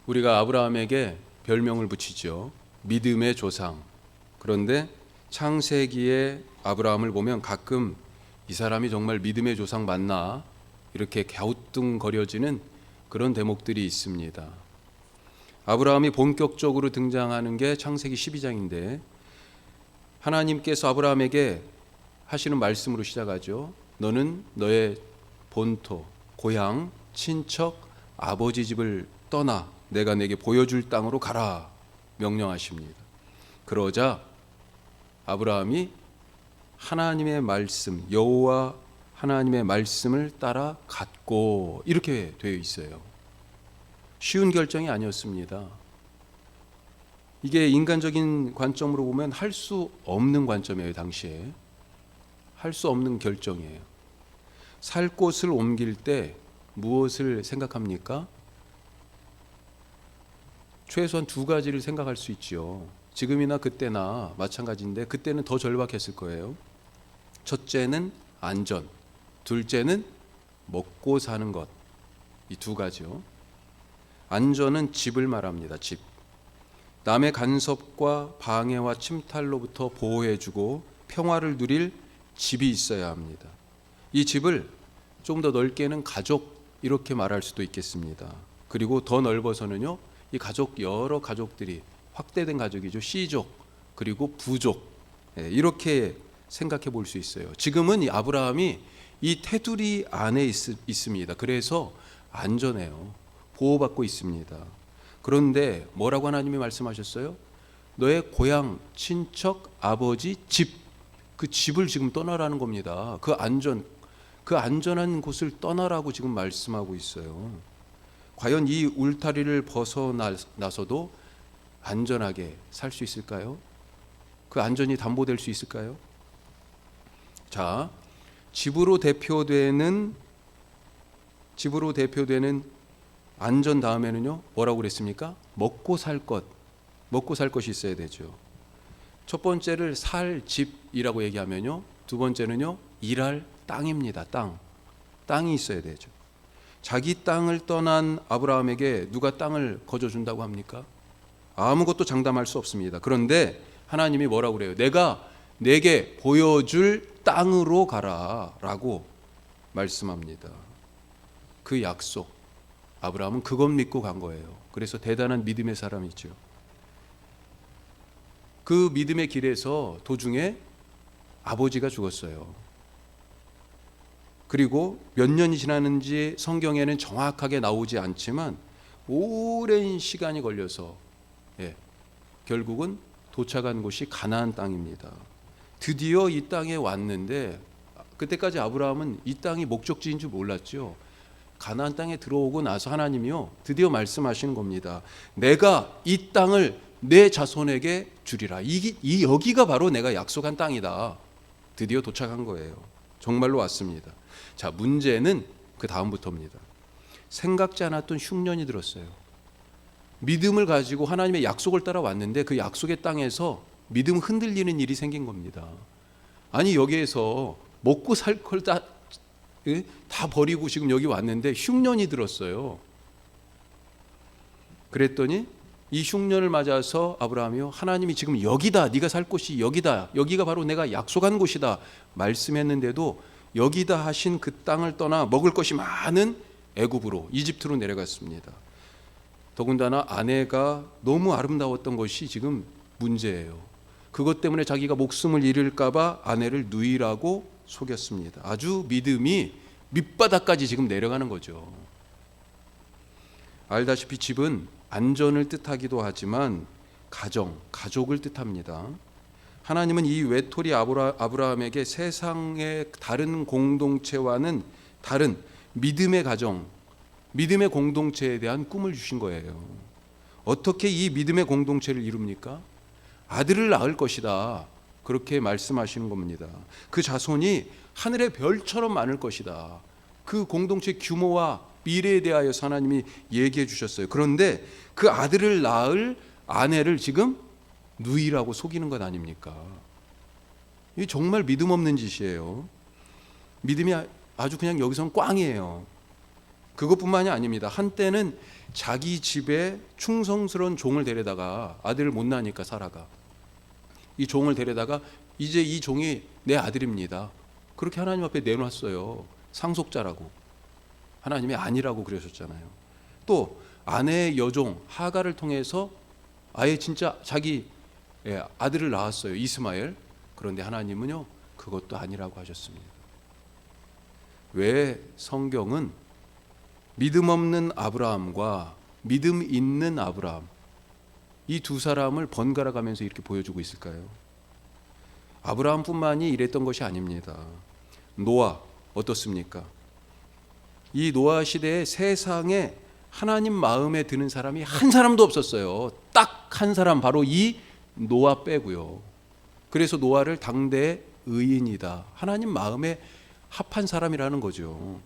우리가 아브라함에게 별명을 붙이죠. 믿음의 조상. 그런데 창세기에 아브라함을 보면 가끔 이 사람이 정말 믿음의 조상 맞나? 이렇게 갸우뚱거려지는 그런 대목들이 있습니다. 아브라함이 본격적으로 등장하는 게 창세기 12장인데 하나님께서 아브라함에게 하시는 말씀으로 시작하죠. 너는 너의 본토, 고향, 친척, 아버지 집을 떠나 내가 내게 보여줄 땅으로 가라 명령하십니다. 그러자 아브라함이 하나님의 말씀, 여호와 하나님의 말씀을 따라 갔고 이렇게 되어 있어요. 쉬운 결정이 아니었습니다. 이게 인간적인 관점으로 보면 할 수 없는 관점이에요. 당시에 할 수 없는 결정이에요. 살 곳을 옮길 때 무엇을 생각합니까? 최소한 두 가지를 생각할 수 있죠. 지금이나 그때나 마찬가지인데 그때는 더 절박했을 거예요. 첫째는 안전, 둘째는 먹고 사는 것. 이 두 가지요. 안전은 집을 말합니다. 집. 남의 간섭과 방해와 침탈로부터 보호해주고 평화를 누릴 집이 있어야 합니다. 이 집을 좀 더 넓게는 가족 이렇게 말할 수도 있겠습니다. 그리고 더 넓어서는요, 이 가족 여러 가족들이 확대된 가족이죠. 씨족 그리고 부족 이렇게 생각해 볼 수 있어요. 지금은 이 아브라함이 이 테두리 안에 있습니다. 그래서 안전해요. 보호받고 있습니다. 그런데 뭐라고 하나님이 말씀하셨어요? 너의 고향, 친척, 아버지, 집, 그 집을 지금 떠나라는 겁니다. 그 안전한 곳을 떠나라고 지금 말씀하고 있어요. 과연 이 울타리를 벗어나서도 안전하게 살 수 있을까요? 그 안전이 담보될 수 있을까요? 자, 집으로 대표되는 안전 다음에는요, 뭐라고 그랬습니까? 먹고 살 것이 있어야 되죠. 첫 번째를 살 집이라고 얘기하면요, 두 번째는요, 일할 땅입니다. 땅이 있어야 되죠. 자기 땅을 떠난 아브라함에게 누가 땅을 거저준다고 합니까? 아무것도 장담할 수 없습니다. 그런데 하나님이 뭐라고 그래요? 내가 내게 보여줄 땅으로 가라라고 말씀합니다. 그 약속, 아브라함은 그것 믿고 간 거예요. 그래서 대단한 믿음의 사람이죠. 그 믿음의 길에서 도중에 아버지가 죽었어요. 그리고 몇 년이 지났는지 성경에는 정확하게 나오지 않지만 오랜 시간이 걸려서 결국은 도착한 곳이 가나안 땅입니다. 드디어 이 땅에 왔는데 그때까지 아브라함은 이 땅이 목적지인 줄 몰랐죠. 가나안 땅에 들어오고 나서 하나님이요, 드디어 말씀하시는 겁니다. 내가 이 땅을 내 자손에게 주리라. 여기가 바로 내가 약속한 땅이다. 드디어 도착한 거예요. 정말로 왔습니다. 자, 문제는 그 다음부터입니다. 생각지 않았던 흉년이 들었어요. 믿음을 가지고 하나님의 약속을 따라 왔는데 그 약속의 땅에서 믿음 흔들리는 일이 생긴 겁니다. 아니, 여기에서 먹고 살 걸 다 버리고 지금 여기 왔는데 흉년이 들었어요. 그랬더니 이 흉년을 맞아서 아브라함이요, 하나님이 지금 여기다, 네가 살 곳이 여기다, 여기가 바로 내가 약속한 곳이다 말씀했는데도 여기다 하신 그 땅을 떠나 먹을 것이 많은 애굽으로, 이집트로 내려갔습니다. 더군다나 아내가 너무 아름다웠던 것이 지금 문제예요. 그것 때문에 자기가 목숨을 잃을까 봐 아내를 누이라고 속였습니다. 아주 믿음이 밑바닥까지 지금 내려가는 거죠. 알다시피 집은 안전을 뜻하기도 하지만 가족을 뜻합니다. 하나님은 이 외톨이 아브라함에게 세상의 다른 공동체와는 다른 믿음의 가정, 믿음의 공동체에 대한 꿈을 주신 거예요. 어떻게 이 믿음의 공동체를 이룹니까? 아들을 낳을 것이다. 그렇게 말씀하시는 겁니다. 그 자손이 하늘의 별처럼 많을 것이다. 그 공동체 규모와 미래에 대하여서 하나님이 얘기해 주셨어요. 그런데 그 아들을 낳을 아내를 지금 누이라고 속이는 것 아닙니까? 이게 정말 믿음 없는 짓이에요. 믿음이 아주 그냥 여기서는 꽝이에요. 그것뿐만이 아닙니다. 한때는 자기 집에 충성스러운 종을 데려다가, 아들을 못 낳으니까 사라가 이 종을 데려다가 이제 이 종이 내 아들입니다, 그렇게 하나님 앞에 내놨어요. 상속자라고. 하나님이 아니라고 그러셨잖아요. 또 아내의 여종 하가를 통해서 아예 진짜 자기 아들을 낳았어요, 이스마엘. 그런데 하나님은요, 그것도 아니라고 하셨습니다. 왜 성경은 믿음 없는 아브라함과 믿음 있는 아브라함, 이 두 사람을 번갈아 가면서 이렇게 보여주고 있을까요? 아브라함뿐만이 이랬던 것이 아닙니다. 노아 어떻습니까? 이 노아 시대에 세상에 하나님 마음에 드는 사람이 한 사람도 없었어요. 딱 한 사람, 바로 이 노아 빼고요. 그래서 노아를 당대의 의인이다, 하나님 마음에 합한 사람이라는 거죠.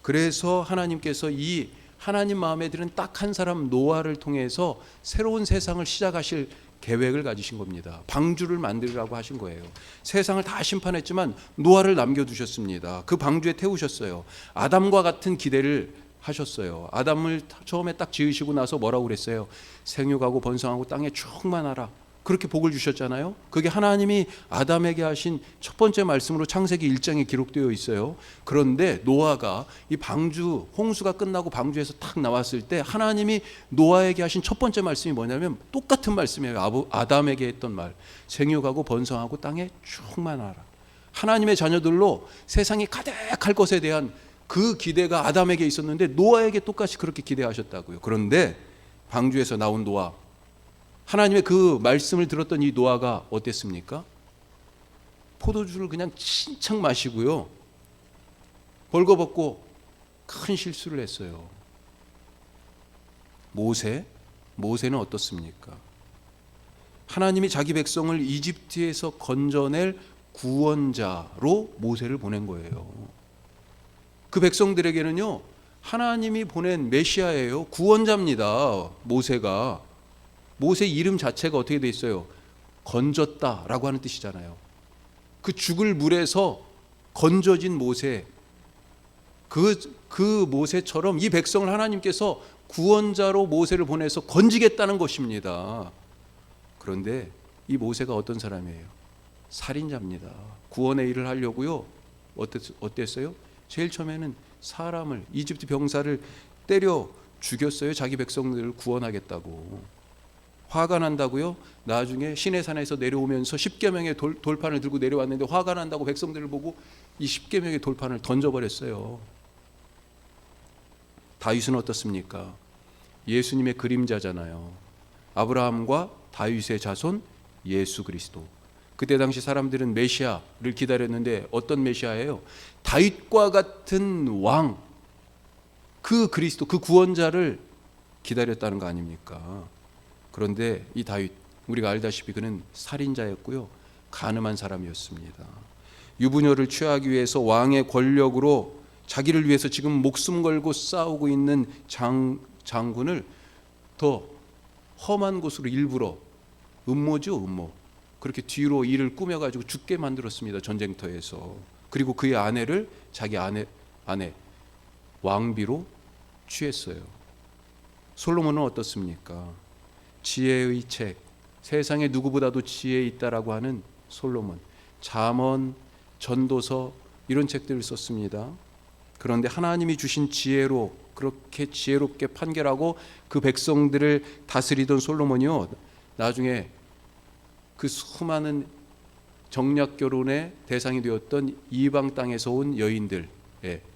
그래서 하나님께서 이 하나님 마음에 드는 딱 한 사람 노아를 통해서 새로운 세상을 시작하실 계획을 가지신 겁니다. 방주를 만들라고 하신 거예요. 세상을 다 심판했지만 노아를 남겨두셨습니다. 그 방주에 태우셨어요. 아담과 같은 기대를 하셨어요. 아담을 처음에 딱 지으시고 나서 뭐라고 그랬어요? 생육하고 번성하고 땅에 충만하라, 그렇게 복을 주셨잖아요. 그게 하나님이 아담에게 하신 첫 번째 말씀으로 창세기 1장에 기록되어 있어요. 그런데 노아가 이 방주, 홍수가 끝나고 방주에서 탁 나왔을 때 하나님이 노아에게 하신 첫 번째 말씀이 뭐냐면 똑같은 말씀이에요. 아담에게 했던 말, 생육하고 번성하고 땅에 충만하라. 하나님의 자녀들로 세상이 가득할 것에 대한 그 기대가 아담에게 있었는데 노아에게 똑같이 그렇게 기대하셨다고요. 그런데 방주에서 나온 노아, 하나님의 그 말씀을 들었던 이 노아가 어땠습니까? 포도주를 그냥 친척 마시고요, 벌거벗고 큰 실수를 했어요. 모세는 어떻습니까? 하나님이 자기 백성을 이집트에서 건져낼 구원자로 모세를 보낸 거예요. 그 백성들에게는요, 하나님이 보낸 메시아예요. 구원자입니다. 모세 이름 자체가 어떻게 돼 있어요? 건졌다라고 하는 뜻이잖아요. 그 죽을 물에서 건져진 모세, 그 모세처럼 이 백성을 하나님께서 구원자로 모세를 보내서 건지겠다는 것입니다. 그런데 이 모세가 어떤 사람이에요? 살인자입니다. 구원의 일을 하려고요, 어땠어요? 제일 처음에는 사람을, 이집트 병사를 때려 죽였어요. 자기 백성들을 구원하겠다고. 화가 난다고요, 나중에 시내산에서 내려오면서 십계명의 돌판을 들고 내려왔는데 화가 난다고 백성들을 보고 이 십계명의 돌판을 던져버렸어요. 다윗은 어떻습니까? 예수님의 그림자잖아요. 아브라함과 다윗의 자손 예수 그리스도. 그때 당시 사람들은 메시아를 기다렸는데 어떤 메시아예요? 다윗과 같은 왕, 그 그리스도, 그 구원자를 기다렸다는 거 아닙니까? 그런데 이 다윗, 우리가 알다시피 그는 살인자였고요, 간음한 사람이었습니다. 유부녀를 취하기 위해서 왕의 권력으로 자기를 위해서 지금 목숨 걸고 싸우고 있는 장군을 더 험한 곳으로 일부러, 음모, 그렇게 뒤로 일을 꾸며가지고 죽게 만들었습니다. 전쟁터에서. 그리고 그의 아내를 자기 아내 왕비로 취했어요. 솔로몬은 어떻습니까? 지혜의 책, 세상에 누구보다도 지혜 있다라고 하는 솔로몬, 잠언, 전도서, 이런 책들을 썼습니다. 그런데 하나님이 주신 지혜로 그렇게 지혜롭게 판결하고 그 백성들을 다스리던 솔로몬이요, 나중에 그 수많은 정략 결혼의 대상이 되었던 이방 땅에서 온 여인들,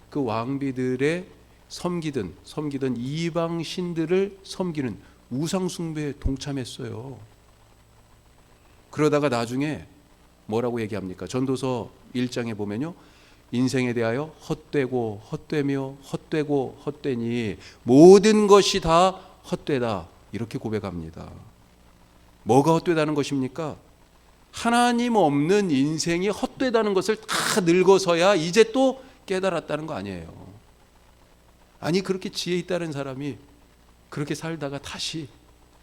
그 왕비들의 섬기던 이방 신들을 섬기는 우상 숭배에 동참했어요. 그러다가 나중에 뭐라고 얘기합니까? 전도서 1장에 보면요, 인생에 대하여 헛되고 헛되며 헛되고 헛되니 모든 것이 다 헛되다, 이렇게 고백합니다. 뭐가 헛되다는 것입니까? 하나님 없는 인생이 헛되다는 것을 다 늙어서야 이제 또 깨달았다는 거 아니에요. 아니, 그렇게 지혜 있다는 사람이 그렇게 살다가 다시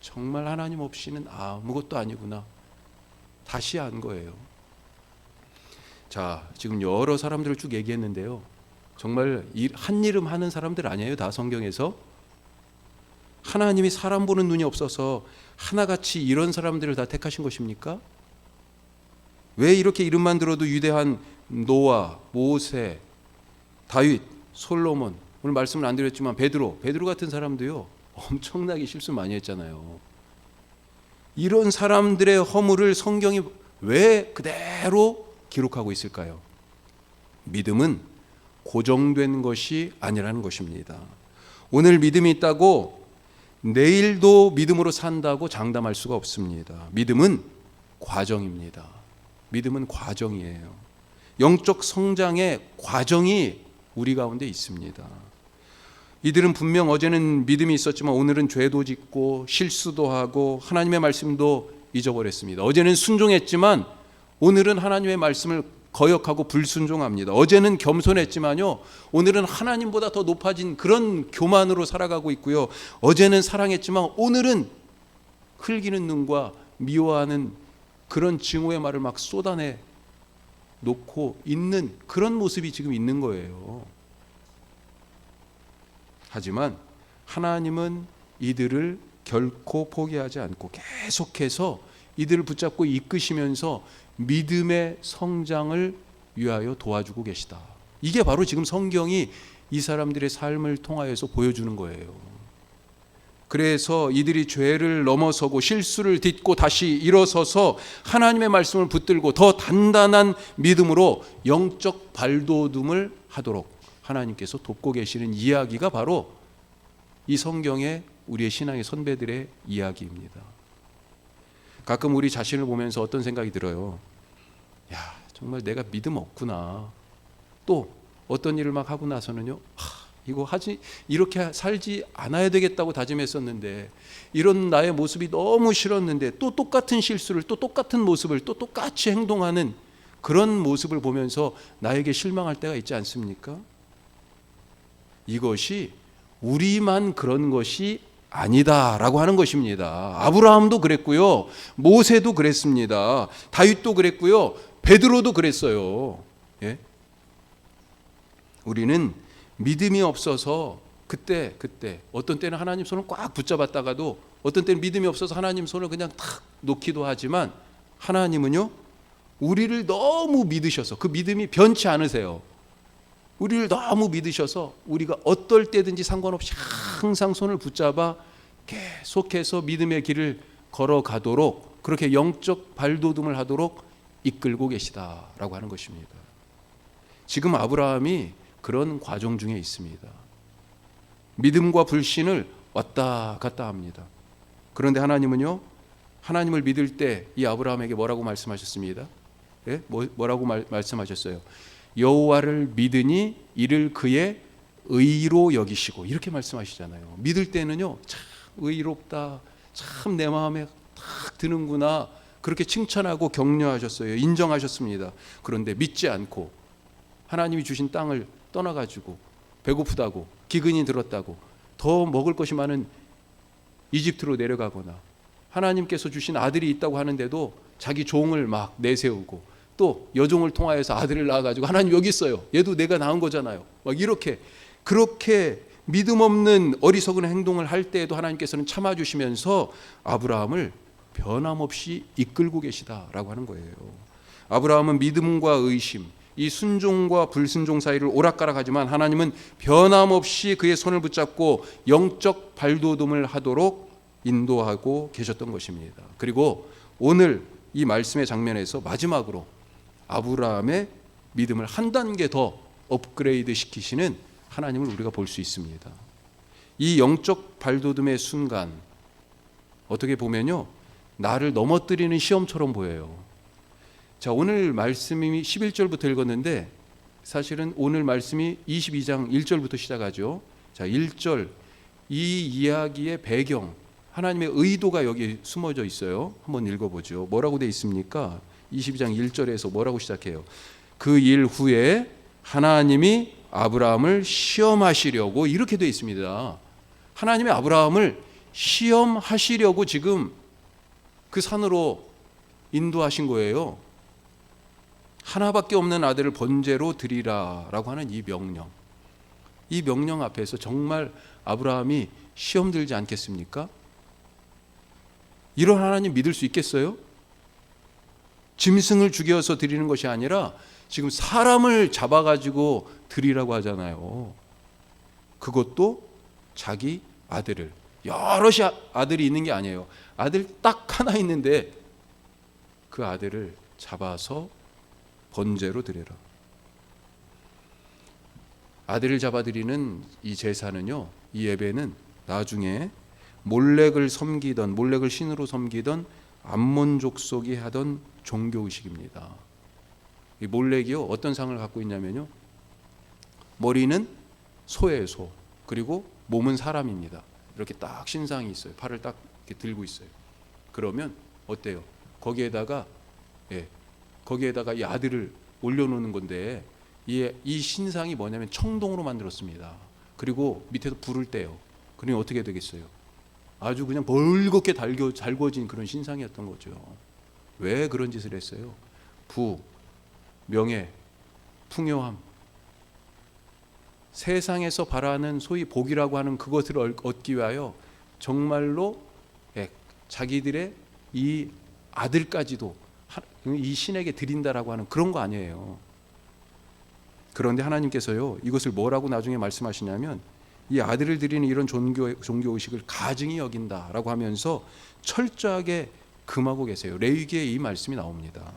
정말 하나님 없이는 아무것도 아니구나, 다시 안 거예요. 자, 지금 여러 사람들을 쭉 얘기했는데요, 정말 한 이름 하는 사람들 아니에요. 다 성경에서 하나님이 사람 보는 눈이 없어서 하나같이 이런 사람들을 다 택하신 것입니까? 왜 이렇게 이름만 들어도 위대한 노아, 모세, 다윗, 솔로몬, 오늘 말씀을 안 드렸지만 베드로 같은 사람도요 엄청나게 실수 많이 했잖아요. 이런 사람들의 허물을 성경이 왜 그대로 기록하고 있을까요? 믿음은 고정된 것이 아니라는 것입니다. 오늘 믿음이 있다고 내일도 믿음으로 산다고 장담할 수가 없습니다. 믿음은 과정입니다. 믿음은 과정이에요. 영적 성장의 과정이 우리 가운데 있습니다. 이들은 분명 어제는 믿음이 있었지만 오늘은 죄도 짓고 실수도 하고 하나님의 말씀도 잊어버렸습니다. 어제는 순종했지만 오늘은 하나님의 말씀을 거역하고 불순종합니다. 어제는 겸손했지만요 오늘은 하나님보다 더 높아진 그런 교만으로 살아가고 있고요. 어제는 사랑했지만 오늘은 흘기는 눈과 미워하는 그런 증오의 말을 막 쏟아내 놓고 있는 그런 모습이 지금 있는 거예요. 하지만 하나님은 이들을 결코 포기하지 않고 계속해서 이들을 붙잡고 이끄시면서 믿음의 성장을 위하여 도와주고 계시다. 이게 바로 지금 성경이 이 사람들의 삶을 통하여서 보여주는 거예요. 그래서 이들이 죄를 넘어서고 실수를 딛고 다시 일어서서 하나님의 말씀을 붙들고 더 단단한 믿음으로 영적 발돋움을 하도록 하나님께서 돕고 계시는 이야기가 바로 이 성경의 우리의 신앙의 선배들의 이야기입니다. 가끔 우리 자신을 보면서 어떤 생각이 들어요. 야, 정말 내가 믿음 없구나. 또 어떤 일을 막 하고 나서는요. 이거 이렇게 살지 않아야 되겠다고 다짐했었는데 이런 나의 모습이 너무 싫었는데 또 똑같은 실수를 또 똑같은 모습을 또 똑같이 행동하는 그런 모습을 보면서 나에게 실망할 때가 있지 않습니까? 이것이 우리만 그런 것이 아니다라고 하는 것입니다. 아브라함도 그랬고요. 모세도 그랬습니다. 다윗도 그랬고요. 베드로도 그랬어요. 예? 우리는 믿음이 없어서 그때 어떤 때는 하나님 손을 꽉 붙잡았다가도 어떤 때는 믿음이 없어서 하나님 손을 그냥 탁 놓기도 하지만 하나님은요 우리를 너무 믿으셔서 그 믿음이 변치 않으세요. 우리를 너무 믿으셔서 우리가 어떨 때든지 상관없이 항상 손을 붙잡아 계속해서 믿음의 길을 걸어가도록 그렇게 영적 발돋움을 하도록 이끌고 계시다라고 하는 것입니다. 지금 아브라함이 그런 과정 중에 있습니다. 믿음과 불신을 왔다 갔다 합니다. 그런데 하나님은요 하나님을 믿을 때 이 아브라함에게 뭐라고 말씀하셨습니다? 예? 뭐라고 말씀하셨어요? 여호와를 믿으니 이를 그의 의로 여기시고 이렇게 말씀하시잖아요. 믿을 때는요 참 의롭다, 참 내 마음에 딱 드는구나 그렇게 칭찬하고 격려하셨어요. 인정하셨습니다. 그런데 믿지 않고 하나님이 주신 땅을 떠나가지고 배고프다고 기근이 들었다고 더 먹을 것이 많은 이집트로 내려가거나 하나님께서 주신 아들이 있다고 하는데도 자기 종을 막 내세우고 또 여종을 통하여서 아들을 낳아가지고 하나님 여기 있어요. 얘도 내가 낳은 거잖아요. 막 이렇게 그렇게 믿음 없는 어리석은 행동을 할 때에도 하나님께서는 참아주시면서 아브라함을 변함없이 이끌고 계시다라고 하는 거예요. 아브라함은 믿음과 의심, 이 순종과 불순종 사이를 오락가락하지만 하나님은 변함없이 그의 손을 붙잡고 영적 발돋움을 하도록 인도하고 계셨던 것입니다. 그리고 오늘 이 말씀의 장면에서 마지막으로 아브라함의 믿음을 한 단계 더 업그레이드 시키시는 하나님을 우리가 볼 수 있습니다. 이 영적 발돋움의 순간 어떻게 보면요 나를 넘어뜨리는 시험처럼 보여요. 자, 오늘 말씀이 11절부터 읽었는데 사실은 오늘 말씀이 22장 1절부터 시작하죠. 자, 1절 이 이야기의 배경 하나님의 의도가 여기 숨어져 있어요. 한번 읽어보죠. 뭐라고 되어 있습니까? 22장 1절에서 뭐라고 시작해요? 그 일 후에 하나님이 아브라함을 시험하시려고 이렇게 되어 있습니다. 하나님이 아브라함을 시험하시려고 지금 그 산으로 인도하신 거예요. 하나밖에 없는 아들을 번제로 드리라라고 하는 이 명령. 이 명령 앞에서 정말 아브라함이 시험 들지 않겠습니까? 이런 하나님 믿을 수 있겠어요? 짐승을 죽여서 드리는 것이 아니라 지금 사람을 잡아가지고 드리라고 하잖아요. 그것도 자기 아들을. 여럿이 아들이 있는 게 아니에요. 아들 딱 하나 있는데 그 아들을 잡아서 번제로 드려라. 아들을 잡아드리는 이 제사는요, 이 예배는 나중에 몰렉을 신으로 섬기던 암몬 족속이 하던 종교의식입니다. 이 몰렉이요, 어떤 상을 갖고 있냐면요, 머리는 소예요, 소. 그리고 몸은 사람입니다. 이렇게 딱 신상이 있어요. 팔을 딱 이렇게 들고 있어요. 그러면 어때요? 거기에다가 이 아들을 올려놓는 건데, 이 신상이 뭐냐면 청동으로 만들었습니다. 그리고 밑에서 불을 떼요. 그러니 어떻게 되겠어요? 아주 그냥 벌겋게 달궈진 그런 신상이었던 거죠. 왜 그런 짓을 했어요? 부, 명예, 풍요함, 세상에서 바라는 소위 복이라고 하는 그것을 얻기 위하여 정말로 자기들의 이 아들까지도 이 신에게 드린다라고 하는 그런 거 아니에요. 그런데 하나님께서요, 이것을 뭐라고 나중에 말씀하시냐면, 이 아들을 드리는 이런 종교의식을 가증히 여긴다라고 하면서 철저하게 금하고 계세요. 레위기에 이 말씀이 나옵니다.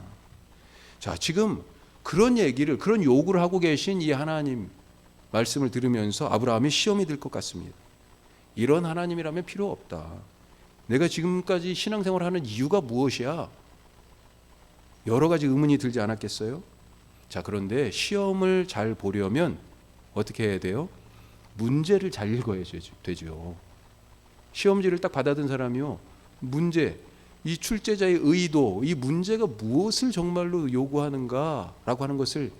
자, 지금 그런 요구를 하고 계신 이 하나님 말씀을 들으면서 아브라함이 시험이 될 것 같습니다. 이런 하나님이라면 필요 없다. 내가 지금까지 신앙생활을 하는 이유가 무엇이야? 여러 가지 의문이 들지 않았겠어요? 자, 그런데 시험을 잘 보려면 어떻게 해야 돼요? 문제를 잘 읽어야 되죠. 시험지를 딱 받아든 사람이요, 이 출제자의 의도, 이 문제가 무엇을 정말로 요구하는가라고 하는 것을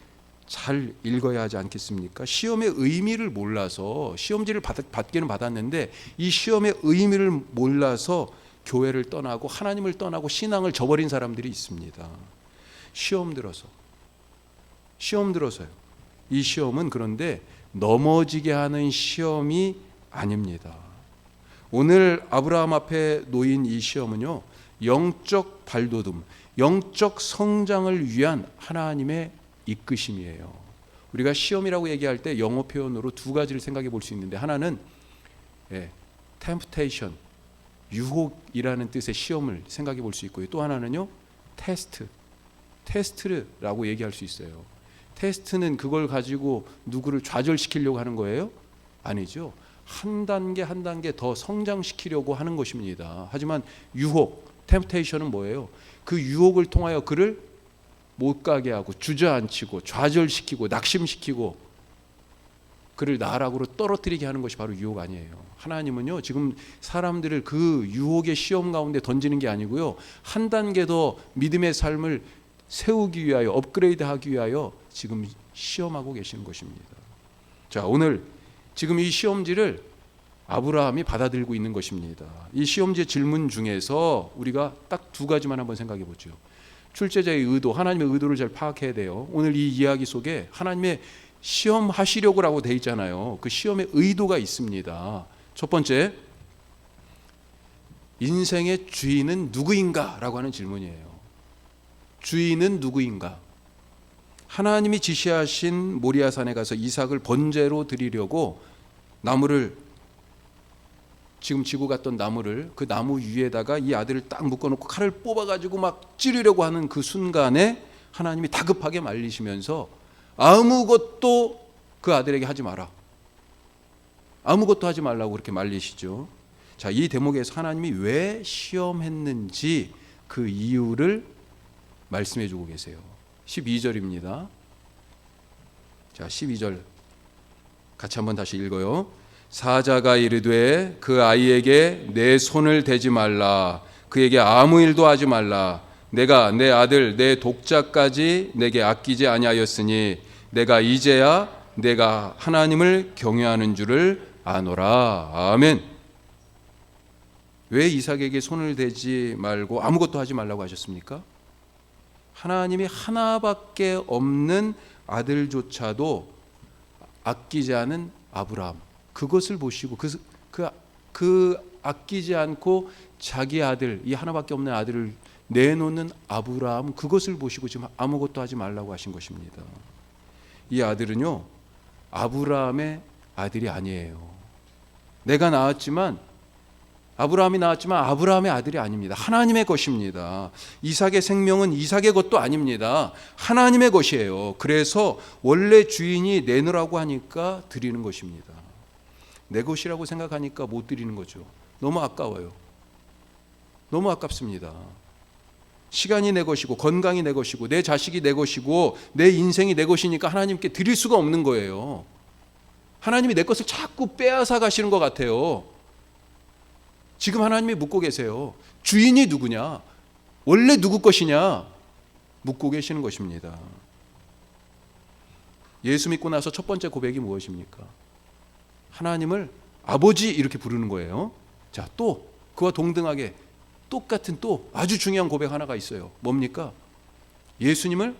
잘 읽어야 하지 않겠습니까? 시험의 의미를 몰라서, 시험지를 받기는 받았는데 이 시험의 의미를 몰라서 교회를 떠나고 하나님을 떠나고 신앙을 저버린 사람들이 있습니다. 시험 들어서요. 이 시험은 그런데 넘어지게 하는 시험이 아닙니다. 오늘 아브라함 앞에 놓인 이 시험은요, 영적 발돋움, 영적 성장을 위한 하나님의 이끄심이에요. 우리가 시험이라고 얘기할 때 영어 표현으로 두 가지를 생각해 볼 수 있는데, 하나는 temptation, 유혹이라는 뜻의 시험을 생각해 볼 수 있고요. 또 하나는요, 테스트라고 얘기할 수 있어요. 테스트는 그걸 가지고 누구를 좌절시키려고 하는 거예요? 아니죠. 한 단계 한 단계 더 성장시키려고 하는 것입니다. 하지만 유혹, 템프테이션은 뭐예요? 그 유혹을 통하여 그를 못 가게 하고 주저앉히고 좌절시키고 낙심시키고 그를 나락으로 떨어뜨리게 하는 것이 바로 유혹 아니에요. 하나님은요, 지금 사람들을 그 유혹의 시험 가운데 던지는 게 아니고요, 한 단계 더 믿음의 삶을 세우기 위하여, 업그레이드하기 위하여 지금 시험하고 계시는 것입니다. 자, 오늘 지금 이 시험지를 아브라함이 받아들고 있는 것입니다. 이 시험지의 질문 중에서 우리가 딱 두 가지만 한번 생각해 보죠. 출제자의 의도, 하나님의 의도를 잘 파악해야 돼요. 오늘 이 이야기 속에 하나님의 시험하시려고라고 돼 있잖아요. 그 시험의 의도가 있습니다. 첫 번째, 인생의 주인은 누구인가? 라고 하는 질문이에요. 주인은 누구인가? 하나님이 지시하신 모리아산에 가서 이삭을 번제로 드리려고 나무를, 지금 지고 갔던 나무를, 그 나무 위에다가 이 아들을 딱 묶어놓고 칼을 뽑아가지고 막 찌르려고 하는 그 순간에 하나님이 다급하게 말리시면서 아무것도 그 아들에게 하지 마라, 아무것도 하지 말라고 그렇게 말리시죠. 자, 이 대목에서 하나님이 왜 시험했는지 그 이유를 말씀해 주고 계세요. 12절입니다. 자, 12절 같이 한번 다시 읽어요. 사자가 이르되 그 아이에게 내 손을 대지 말라, 그에게 아무 일도 하지 말라. 내가 내 아들 내 독자까지 내게 아끼지 아니하였으니 내가 이제야 내가 하나님을 경외하는 줄을 아노라. 아멘. 왜 이삭에게 손을 대지 말고 아무것도 하지 말라고 하셨습니까? 하나님이 하나밖에 없는 아들조차도 아끼지 않은 아브라함, 그것을 보시고 그 아끼지 않고 자기 아들, 이 하나밖에 없는 아들을 내놓는 아브라함, 그것을 보시고 지금 아무것도 하지 말라고 하신 것입니다. 이 아들은요, 아브라함의 아들이 아니에요. 내가 낳았지만, 아브라함이 낳았지만 아브라함의 아들이 아닙니다. 하나님의 것입니다. 이삭의 생명은 이삭의 것도 아닙니다. 하나님의 것이에요. 그래서 원래 주인이 내놓으라고 하니까 드리는 것입니다. 내 것이라고 생각하니까 못 드리는 거죠. 너무 아까워요. 너무 아깝습니다. 시간이 내 것이고 건강이 내 것이고 내 자식이 내 것이고 내 인생이 내 것이니까 하나님께 드릴 수가 없는 거예요. 하나님이 내 것을 자꾸 빼앗아 가시는 것 같아요. 지금 하나님이 묻고 계세요. 주인이 누구냐? 원래 누구 것이냐? 묻고 계시는 것입니다. 예수 믿고 나서 첫 번째 고백이 무엇입니까? 하나님을 아버지 이렇게 부르는 거예요. 자, 또 그와 동등하게 똑같은 또 아주 중요한 고백 하나가 있어요. 뭡니까? 예수님을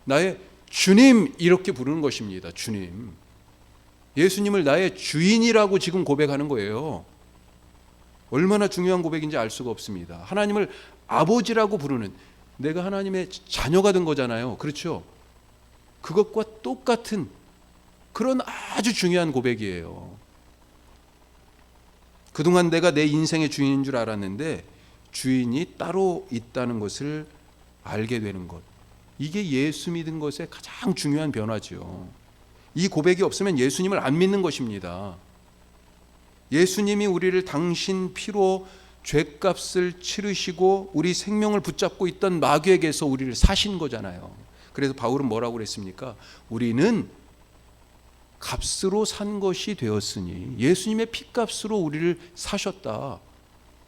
나의 주님 이렇게 부르는 것입니다. 주님. 예수님을 나의 주인이라고 지금 고백하는 거예요. 얼마나 중요한 고백인지 알 수가 없습니다. 하나님을 아버지라고 부르는, 내가 하나님의 자녀가 된 거잖아요. 그렇죠? 그것과 똑같은 그런 아주 중요한 고백이에요. 그동안 내가 내 인생의 주인인 줄 알았는데 주인이 따로 있다는 것을 알게 되는 것, 이게 예수 믿은 것의 가장 중요한 변화죠. 이 고백이 없으면 예수님을 안 믿는 것입니다. 예수님이 우리를 당신 피로 죄값을 치르시고 우리 생명을 붙잡고 있던 마귀에게서 우리를 사신 거잖아요. 그래서 바울은 뭐라고 그랬습니까? 우리는 값으로 산 것이 되었으니, 예수님의 피값으로 우리를 사셨다.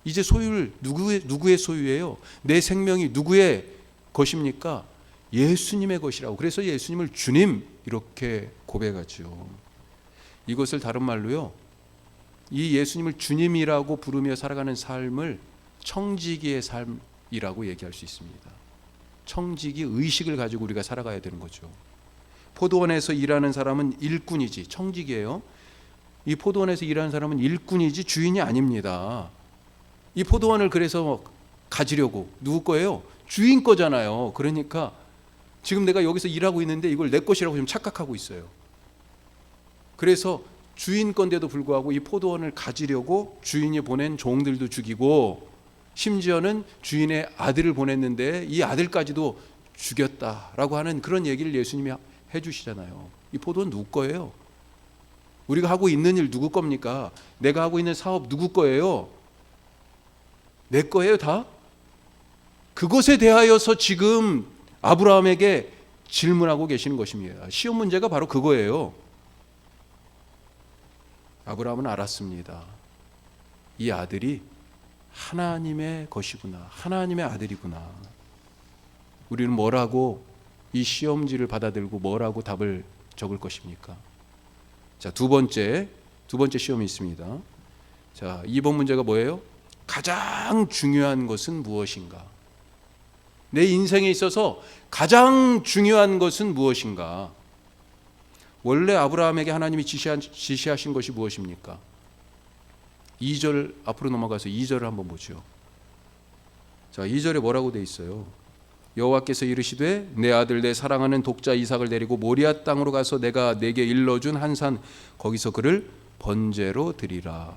이제 소유를 누구의 소유예요? 내 생명이 누구의 것입니까? 예수님의 것이라고. 그래서 예수님을 주님 이렇게 고백하죠. 이것을 다른 말로요, 이 예수님을 주님이라고 부르며 살아가는 삶을 청지기의 삶이라고 얘기할 수 있습니다. 청지기 의식을 가지고 우리가 살아가야 되는 거죠. 포도원에서 일하는 사람은 일꾼이지, 청지기예요. 이 포도원에서 일하는 사람은 일꾼이지 주인이 아닙니다. 이 포도원을 그래서 가지려고, 누구 거예요? 주인 거잖아요. 그러니까 지금 내가 여기서 일하고 있는데 이걸 내 것이라고 좀 착각하고 있어요. 그래서 주인 건데도 불구하고 이 포도원을 가지려고 주인이 보낸 종들도 죽이고, 심지어는 주인의 아들을 보냈는데 이 아들까지도 죽였다라고 하는 그런 얘기를 예수님이 해주시잖아요. 이 포도원 누구 거예요? 우리가 하고 있는 일 누구 겁니까? 내가 하고 있는 사업 누구 거예요? 내 거예요 다? 그것에 대하여서 지금 아브라함에게 질문하고 계시는 것입니다. 시험 문제가 바로 그거예요. 아브라함은 알았습니다. 이 아들이 하나님의 것이구나, 하나님의 아들이구나. 우리는 뭐라고 이 시험지를 받아들고 뭐라고 답을 적을 것입니까? 자, 두 번째 시험이 있습니다. 자, 2번 문제가 뭐예요? 가장 중요한 것은 무엇인가? 내 인생에 있어서 가장 중요한 것은 무엇인가? 원래 아브라함에게 하나님이 지시하신 것이 무엇입니까? 2절 앞으로 넘어가서 2절을 한번 보죠. 자, 2절에 뭐라고 돼 있어요? 여호와께서 이르시되 내 아들 내 사랑하는 독자 이삭을 데리고 모리아 땅으로 가서 내가 내게 일러준 한 산 거기서 그를 번제로 드리라.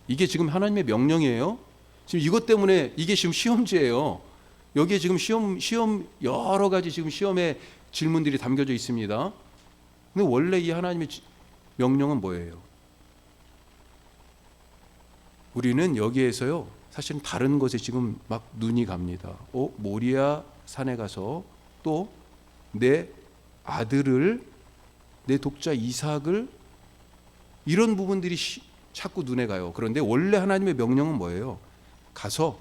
이게 지금 하나님의 명령이에요. 지금 이것 때문에 이게 지금 시험지예요. 여기에 지금 시험 여러 가지 지금 시험의 질문들이 담겨져 있습니다. 근데 원래 이 하나님의 명령은 뭐예요? 우리는 여기에서요, 사실은 다른 것에 지금 막 눈이 갑니다. 모리아 산에 가서 또 내 아들을, 내 독자 이삭을, 이런 부분들이 자꾸 눈에 가요. 그런데 원래 하나님의 명령은 뭐예요? 가서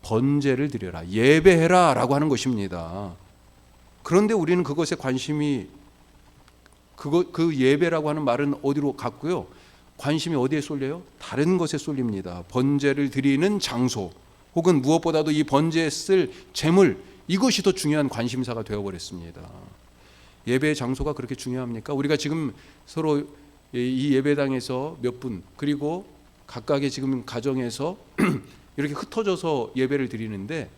번제를 드려라, 예배해라 라고 하는 것입니다. 그런데 우리는 그것에 관심이, 그 예배라고 하는 말은 어디로 갔고요? 관심이 어디에 쏠려요? 다른 것에 쏠립니다. 번제를 드리는 장소, 혹은 무엇보다도 이 번제에 쓸 재물, 이것이 더 중요한 관심사가 되어버렸습니다. 예배의 장소가 그렇게 중요합니까? 우리가 지금 서로 이 예배당에서 몇 분, 그리고 각각의 지금 가정에서 이렇게 흩어져서 예배를 드리는데,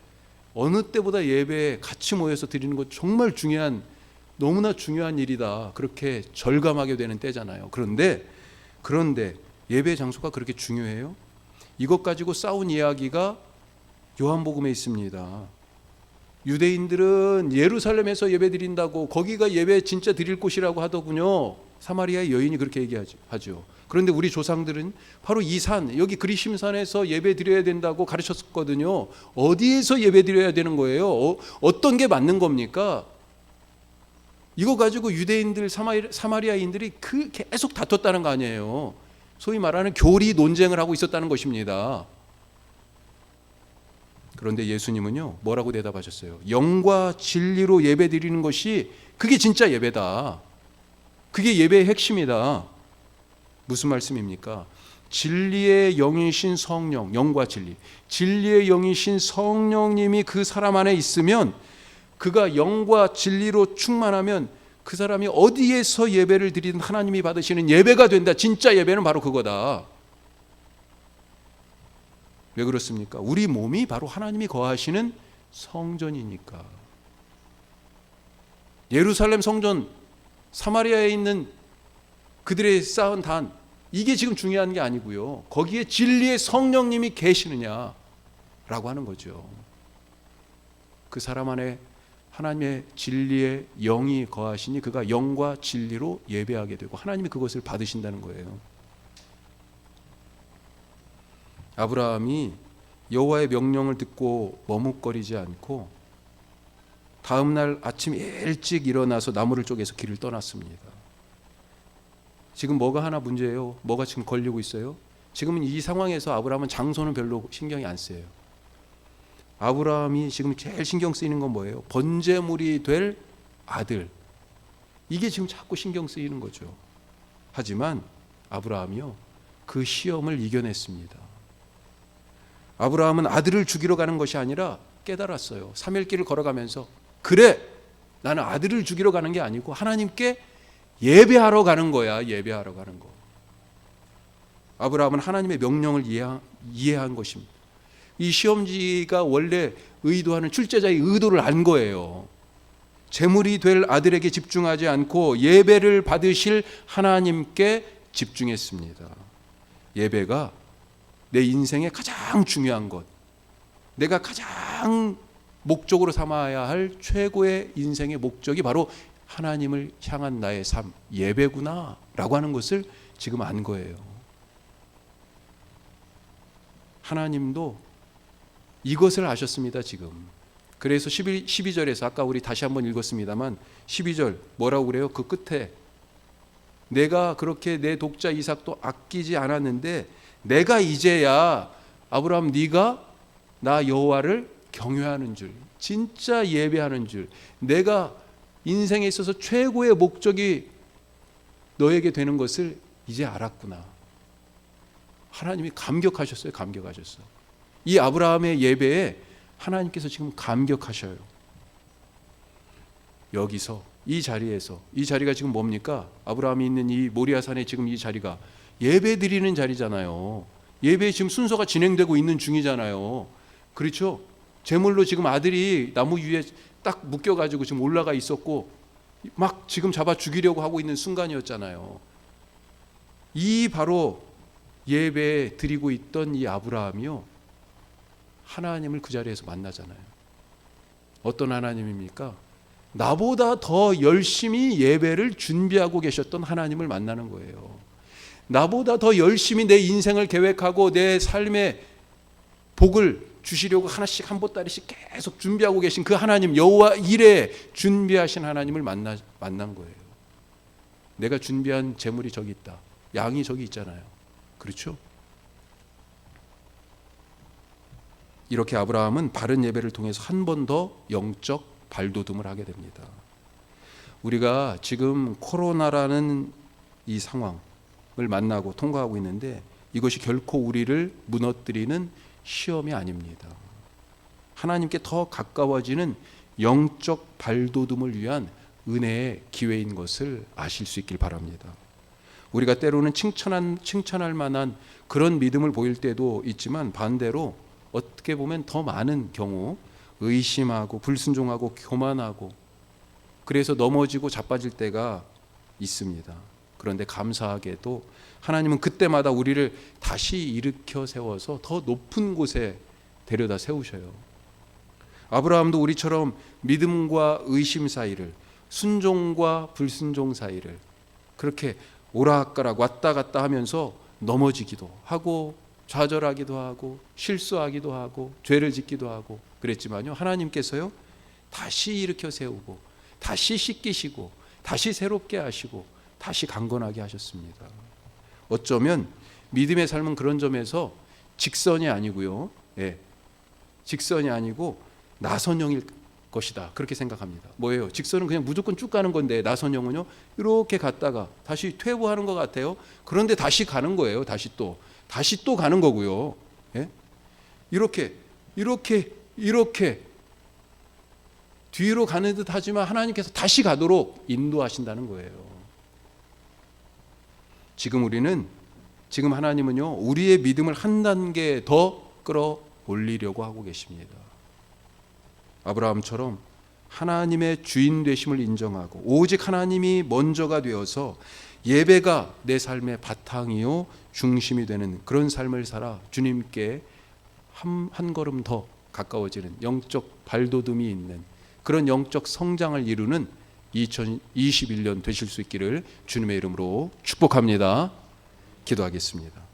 어느 때보다 예배에 같이 모여서 드리는 것 정말 중요한, 너무나 중요한 일이다, 그렇게 절감하게 되는 때잖아요. 그런데 예배 장소가 그렇게 중요해요? 이것 가지고 싸운 이야기가 요한복음에 있습니다. 유대인들은 예루살렘에서 예배 드린다고 거기가 예배 진짜 드릴 곳이라고 하더군요. 사마리아의 여인이 그렇게 얘기하죠. 그런데 우리 조상들은 바로 이 산, 여기 그리심산에서 예배 드려야 된다고 가르쳤거든요. 어디에서 예배 드려야 되는 거예요? 어떤 게 맞는 겁니까? 이거 가지고 유대인들, 사마리아인들이 계속 다퉜다는 거 아니에요. 소위 말하는 교리 논쟁을 하고 있었다는 것입니다. 그런데 예수님은요, 뭐라고 대답하셨어요? 영과 진리로 예배 드리는 것이 그게 진짜 예배다. 그게 예배의 핵심이다. 무슨 말씀입니까? 진리의 영이신 성령, 영과 진리, 진리의 영이신 성령님이 그 사람 안에 있으면, 그가 영과 진리로 충만하면 그 사람이 어디에서 예배를 드리든 하나님이 받으시는 예배가 된다. 진짜 예배는 바로 그거다. 왜 그렇습니까? 우리 몸이 바로 하나님이 거하시는 성전이니까. 예루살렘 성전, 사마리아에 있는 그들의 쌓은 단, 이게 지금 중요한 게 아니고요. 거기에 진리의 성령님이 계시느냐라고 하는 거죠. 그 사람 안에 하나님의 진리의 영이 거하시니 그가 영과 진리로 예배하게 되고 하나님이 그것을 받으신다는 거예요. 아브라함이 여호와의 명령을 듣고 머뭇거리지 않고 다음 날 아침 일찍 일어나서 나무를 쪼개서 길을 떠났습니다. 지금 뭐가 하나 문제예요? 뭐가 지금 걸리고 있어요? 지금은 이 상황에서 아브라함은 장소는 별로 신경이 안 쓰여요. 아브라함이 지금 제일 신경 쓰이는 건 뭐예요? 번제물이 될 아들. 이게 지금 자꾸 신경 쓰이는 거죠. 하지만 아브라함이요, 그 시험을 이겨냈습니다. 아브라함은 아들을 죽이러 가는 것이 아니라 깨달았어요. 3일길을 걸어가면서, 그래, 나는 아들을 죽이러 가는 게 아니고 하나님께 예배하러 가는 거야. 예배하러 가는 거. 아브라함은 하나님의 명령을 이해한 것입니다. 이 시험지가 원래 의도하는 출제자의 의도를 안 거예요. 제물이 될 아들에게 집중하지 않고 예배를 받으실 하나님께 집중했습니다. 예배가 내 인생의 가장 중요한 것, 내가 가장 목적으로 삼아야 할 최고의 인생의 목적이 바로 하나님을 향한 나의 삶, 예배구나 라고 하는 것을 지금 안 거예요. 하나님도 이것을 아셨습니다. 지금. 그래서 12절에서 아까 우리 다시 한번 읽었습니다만 12절 뭐라고 그래요? 그 끝에 내가 그렇게 내 독자 이삭도 아끼지 않았는데 내가 이제야, 아브라함, 네가 나 여호와를 경외하는 줄, 진짜 예배하는 줄, 내가 인생에 있어서 최고의 목적이 너에게 되는 것을 이제 알았구나. 하나님이 감격하셨어요. 감격하셨어. 이 아브라함의 예배에 하나님께서 지금 감격하셔요. 여기서 이 자리에서, 이 자리가 지금 뭡니까? 아브라함이 있는 이 모리아산에 지금 이 자리가 예배 드리는 자리잖아요. 예배 지금 순서가 진행되고 있는 중이잖아요. 그렇죠? 제물로 지금 아들이 나무 위에 딱 묶여가지고 지금 올라가 있었고 막 지금 잡아 죽이려고 하고 있는 순간이었잖아요. 이 바로 예배 드리고 있던 이 아브라함이요, 하나님을 그 자리에서 만나잖아요. 어떤 하나님입니까? 나보다 더 열심히 예배를 준비하고 계셨던 하나님을 만나는 거예요. 나보다 더 열심히 내 인생을 계획하고 내 삶의 복을 주시려고 하나씩 한 보따리씩 계속 준비하고 계신 그 하나님, 여호와 이레 준비하신 하나님을 만난 거예요. 내가 준비한 재물이 저기 있다. 양이 저기 있잖아요. 그렇죠? 이렇게 아브라함은 바른 예배를 통해서 한 번 더 영적 발돋움을 하게 됩니다. 우리가 지금 코로나라는 이 상황을 만나고 통과하고 있는데 이것이 결코 우리를 무너뜨리는 시험이 아닙니다. 하나님께 더 가까워지는 영적 발돋움을 위한 은혜의 기회인 것을 아실 수 있길 바랍니다. 우리가 때로는 칭찬할 만한 그런 믿음을 보일 때도 있지만, 반대로 어떻게 보면 더 많은 경우 의심하고 불순종하고 교만하고 그래서 넘어지고 자빠질 때가 있습니다. 그런데 감사하게도 하나님은 그때마다 우리를 다시 일으켜 세워서 더 높은 곳에 데려다 세우셔요. 아브라함도 우리처럼 믿음과 의심 사이를, 순종과 불순종 사이를 그렇게 오락가락 왔다 갔다 하면서 넘어지기도 하고 좌절하기도 하고 실수하기도 하고 죄를 짓기도 하고 그랬지만요, 하나님께서요 다시 일으켜 세우고 다시 씻기시고 다시 새롭게 하시고 다시 강건하게 하셨습니다. 어쩌면 믿음의 삶은 그런 점에서 직선이 아니고요, 직선이 아니고 나선형일 것이다, 그렇게 생각합니다. 뭐예요? 직선은 그냥 무조건 쭉 가는 건데, 나선형은요 이렇게 갔다가 다시 퇴보하는 것 같아요. 그런데 다시 가는 거예요. 다시 또 가는 거고요. 이렇게 뒤로 가는 듯 하지만 하나님께서 다시 가도록 인도하신다는 거예요. 지금 하나님은요 우리의 믿음을 한 단계 더 끌어올리려고 하고 계십니다. 아브라함처럼 하나님의 주인 되심을 인정하고 오직 하나님이 먼저가 되어서 예배가 내 삶의 바탕이요 중심이 되는 그런 삶을 살아 주님께 한 걸음 더 가까워지는 영적 발돋움이 있는 그런 영적 성장을 이루는 2021년 되실 수 있기를 주님의 이름으로 축복합니다. 기도하겠습니다.